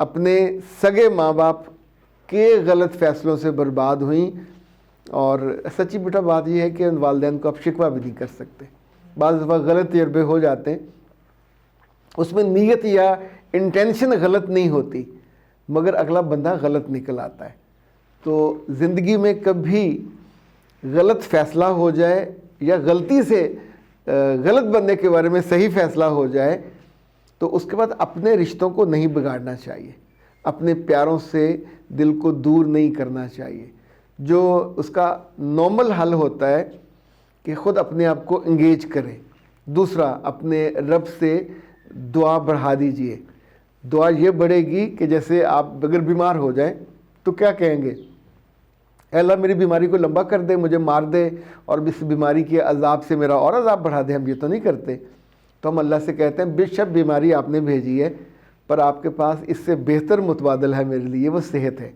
اپنے سگے ماں باپ کے غلط فیصلوں سے برباد ہوئیں، اور سچی بیٹا بات یہ ہے کہ ان والدین کو آپ شکوہ بھی نہیں کر سکتے، بعض دفعہ غلط تجربے ہو جاتے ہیں، اس میں نیت یا انٹینشن غلط نہیں ہوتی مگر اگلا بندہ غلط نکل آتا ہے۔ تو زندگی میں کبھی غلط فیصلہ ہو جائے یا غلطی سے غلط بندے کے بارے میں صحیح فیصلہ ہو جائے تو اس کے بعد اپنے رشتوں کو نہیں بگاڑنا چاہیے، اپنے پیاروں سے دل کو دور نہیں کرنا چاہیے۔ جو اس کا نارمل حل ہوتا ہے کہ خود اپنے آپ کو انگیج کریں۔ دوسرا، اپنے رب سے دعا بڑھا دیجئے۔ دعا یہ بڑھے گی کہ جیسے آپ اگر بیمار ہو جائیں تو کیا کہیں گے؟ اے اللہ میری بیماری کو لمبا کر دے، مجھے مار دے اور اس بیماری کے عذاب سے میرا اور عذاب بڑھا دے۔ ہم یہ تو نہیں کرتے، تو ہم اللہ سے کہتے ہیں بے شک بیماری آپ نے بھیجی ہے پر آپ کے پاس اس سے بہتر متبادل ہے میرے لیے، وہ صحت ہے،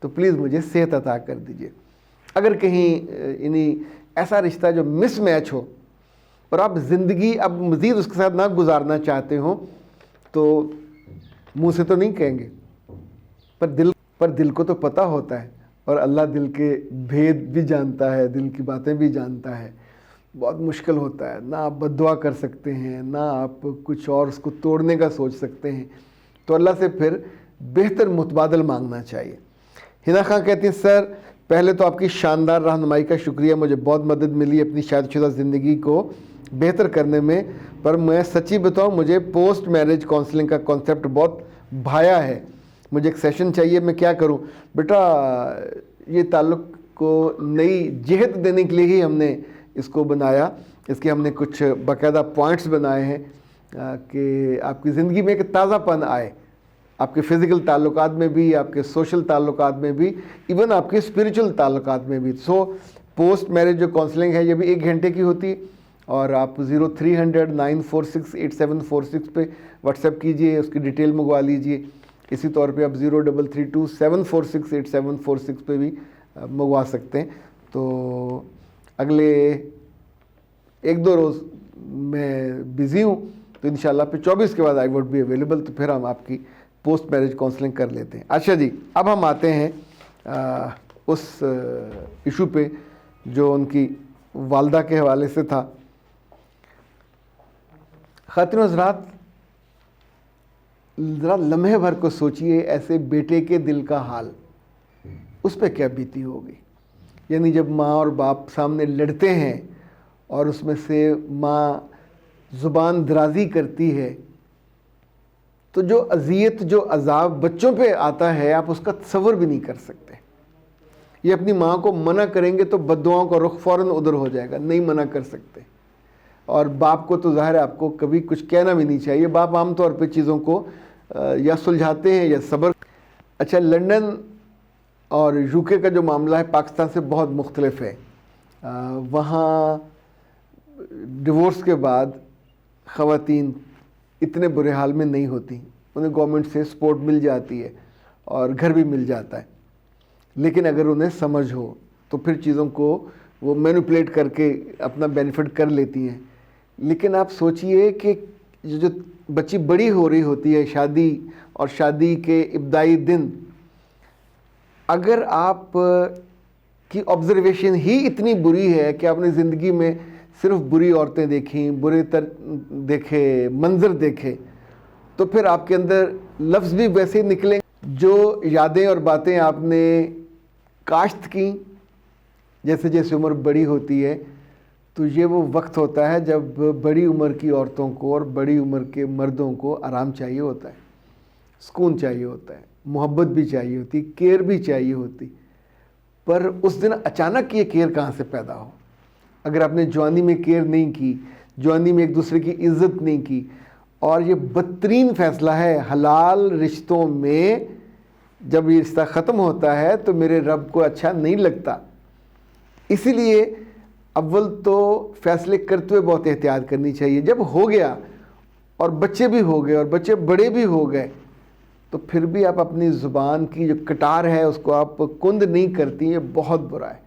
تو پلیز مجھے صحت عطا کر دیجئے۔ اگر کہیں ایسا رشتہ جو مس میچ ہو اور آپ زندگی اب مزید اس کے ساتھ نہ گزارنا چاہتے ہوں تو منہ سے تو نہیں کہیں گے، پر دل کو تو پتہ ہوتا ہے، اور اللہ دل کے بھید بھی جانتا ہے، دل کی باتیں بھی جانتا ہے۔ بہت مشکل ہوتا ہے، نہ آپ بد دعا کر سکتے ہیں، نہ آپ کچھ اور اس کو توڑنے کا سوچ سکتے ہیں، تو اللہ سے پھر بہتر متبادل مانگنا چاہیے۔ ہنا خان کہتی ہیں سر پہلے تو آپ کی شاندار رہنمائی کا شکریہ، مجھے بہت مدد ملی اپنی شادی شدہ زندگی کو بہتر کرنے میں، پر میں سچی بتاؤں مجھے پوسٹ میرج کونسلنگ کا کانسیپٹ بہت بھایا ہے، مجھے ایک سیشن چاہیے، میں کیا کروں؟ بیٹا یہ تعلق کو نئی جہت دینے کے لیے ہی ہم نے اس کو بنایا، اس کے ہم نے کچھ باقاعدہ پوائنٹس بنائے ہیں کہ آپ کی زندگی میں ایک تازہ پن آئے، آپ کے فزیکل تعلقات میں بھی، آپ کے سوشل تعلقات میں بھی، ایون آپ کے اسپریچول تعلقات میں بھی۔ سو پوسٹ میرج جو کونسلنگ ہے یہ بھی 1 گھنٹے کی ہوتی ہے، اور آپ 0300-946-8746 پہ واٹس ایپ کیجئے، اس کی ڈیٹیل منگوا لیجئے۔ اسی طور پہ آپ 0332-746-8746 پہ بھی منگوا سکتے ہیں۔ تو اگلے 1-2 روز میں بزی ہوں، تو انشاءاللہ پہ 24 کے بعد آئی وڈ بی اویلیبل، تو پھر ہم آپ کی پوسٹ میرج کونسلنگ کر لیتے ہیں۔ اچھا جی، اب ہم آتے ہیں اس ایشو پہ جو ان کی والدہ کے حوالے سے تھا۔ خواتین و حضرات، ذرا لمحے بھر کو سوچئے ایسے بیٹے کے دل کا حال، اس پہ کیا بیتی ہوگی؟ یعنی جب ماں اور باپ سامنے لڑتے ہیں اور اس میں سے ماں زبان درازی کرتی ہے، تو جو اذیت، جو عذاب بچوں پہ آتا ہے آپ اس کا تصور بھی نہیں کر سکتے۔ یہ اپنی ماں کو منع کریں گے تو بد دعاؤں کا رخ فوراً ادھر ہو جائے گا، نہیں منع کر سکتے۔ اور باپ کو تو ظاہر ہے آپ کو کبھی کچھ کہنا بھی نہیں چاہیے، باپ عام طور پہ چیزوں کو یا سلجھاتے ہیں یا صبر۔ اچھا، لنڈن اور UK کا جو معاملہ ہے پاکستان سے بہت مختلف ہے۔ وہاں ڈیورس کے بعد خواتین اتنے برے حال میں نہیں ہوتی، انہیں گورنمنٹ سے سپورٹ مل جاتی ہے اور گھر بھی مل جاتا ہے، لیکن اگر انہیں سمجھ ہو تو پھر چیزوں کو وہ مینیپولیٹ کر کے اپنا بینیفٹ کر لیتی ہیں۔ لیکن آپ سوچئے کہ جو بچی بڑی ہو رہی ہوتی ہے، شادی اور شادی کے ابتدائی دن، اگر آپ کی آبزرویشن ہی اتنی بری ہے کہ آپ نے زندگی میں صرف بری عورتیں دیکھیں، برے دیکھے، منظر دیکھے، تو پھر آپ کے اندر لفظ بھی ویسے ہی نکلیں، جو یادیں اور باتیں آپ نے کاشت کی۔ جیسے جیسے عمر بڑی ہوتی ہے تو یہ وہ وقت ہوتا ہے جب بڑی عمر کی عورتوں کو اور بڑی عمر کے مردوں کو آرام چاہیے ہوتا ہے، سکون چاہیے ہوتا ہے، محبت بھی چاہیے ہوتی، کیئر بھی چاہیے ہوتی، پر اس دن اچانک یہ کیئر کہاں سے پیدا ہو؟ اگر آپ نے جوانی میں کیئر نہیں کی، جوانی میں ایک دوسرے کی عزت نہیں کی، اور یہ بدترین فیصلہ ہے حلال رشتوں میں جب یہ رشتہ ختم ہوتا ہے تو میرے رب کو اچھا نہیں لگتا۔ اسی لیے اول تو فیصلے کرتے ہوئے بہت احتیاط کرنی چاہیے۔ جب ہو گیا اور بچے بھی ہو گئے اور بچے بڑے بھی ہو گئے تو پھر بھی آپ اپنی زبان کی جو کٹار ہے اس کو آپ کند نہیں کرتی، یہ بہت برا ہے۔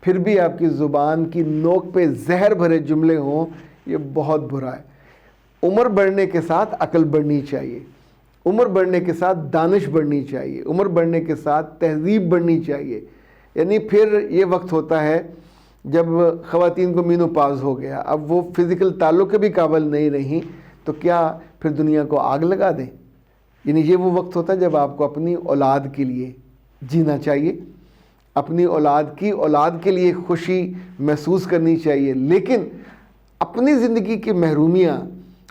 پھر بھی آپ کی زبان کی نوک پہ زہر بھرے جملے ہوں، یہ بہت برا ہے۔ عمر بڑھنے کے ساتھ عقل بڑھنی چاہیے، عمر بڑھنے کے ساتھ دانش بڑھنی چاہیے، عمر بڑھنے کے ساتھ تہذیب بڑھنی چاہیے. یعنی پھر یہ وقت ہوتا ہے جب خواتین کو مینو پاز ہو گیا، اب وہ فزیکل تعلق کے بھی قابل نہیں رہیں، تو کیا پھر دنیا کو آگ لگا دیں؟ یعنی یہ وہ وقت ہوتا ہے جب آپ کو اپنی اولاد کے لیے جینا چاہیے، اپنی اولاد کے لیے خوشی محسوس کرنی چاہیے، لیکن اپنی زندگی کی محرومیاں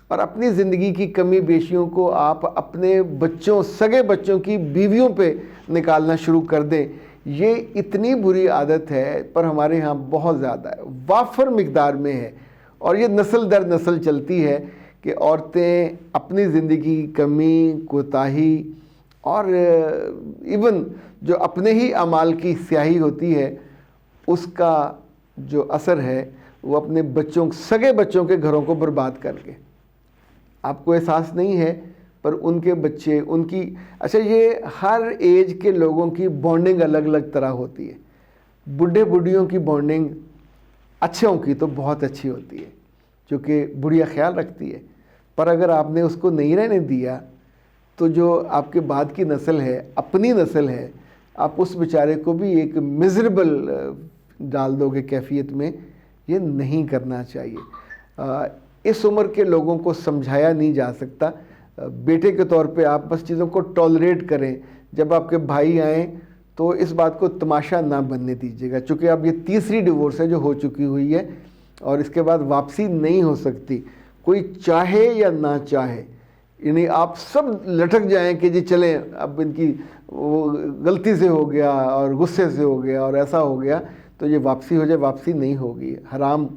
اور اپنی زندگی کی کمی بیشیوں کو آپ اپنے بچوں، سگے بچوں کی بیویوں پہ نکالنا شروع کر دیں. یہ اتنی بری عادت ہے، پر ہمارے ہاں بہت زیادہ ہے، وافر مقدار میں ہے، اور یہ نسل در نسل چلتی ہے کہ عورتیں اپنی زندگی کی کمی، کوتاہی اور ایون جو اپنے ہی اعمال کی سیاہی ہوتی ہے، اس کا جو اثر ہے وہ اپنے بچوں، سگے بچوں کے گھروں کو برباد کر کے. آپ کو احساس نہیں ہے، پر ان کے بچے، ان کی اچھا یہ ہر ایج کے لوگوں کی بانڈنگ الگ الگ طرح ہوتی ہے. بڈھے بڈھیوں کی بانڈنگ اچھوں کی تو بہت اچھی ہوتی ہے، چونکہ بڑھیا خیال رکھتی ہے، پر اگر آپ نے اس کو نہیں رہنے دیا تو جو آپ کے بعد کی نسل ہے، اپنی نسل ہے، آپ اس بیچارے کو بھی ایک میزریبل ڈال دو گے کیفیت میں. یہ نہیں کرنا چاہیے. اس عمر کے لوگوں کو سمجھایا نہیں جا سکتا. بیٹے کے طور پہ آپ بس چیزوں کو ٹالریٹ کریں. جب آپ کے بھائی آئیں تو اس بات کو تماشا نہ بننے دیجیے گا، چونکہ اب یہ تیسری ڈیورس ہے جو ہو چکی ہوئی ہے، اور اس کے بعد واپسی نہیں ہو سکتی، کوئی چاہے یا نہ چاہے. یعنی آپ سب لٹک جائیں کہ جی چلیں اب ان کی وہ غلطی سے ہو گیا اور غصے سے ہو گیا اور ایسا ہو گیا، تو یہ واپسی ہو جائے، واپسی نہیں ہوگی. حرام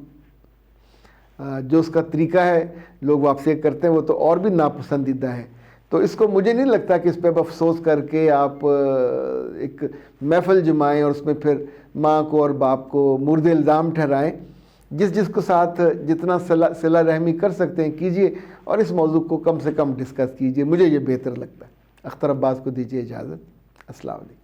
جو اس کا طریقہ ہے لوگ واپسی کرتے ہیں، وہ تو اور بھی ناپسندیدہ ہے. تو اس کو مجھے نہیں لگتا کہ اس پہ اب افسوس کر کے آپ ایک محفل جمائیں اور اس میں پھر ماں کو اور باپ کو مورد الزام ٹھہرائیں. جس کو ساتھ جتنا صلہ رحمی کر سکتے ہیں کیجئے، اور اس موضوع کو کم سے کم ڈسکس کیجئے. مجھے یہ بہتر لگتا ہے. اختر عباس کو دیجیے اجازت. السلام علیکم.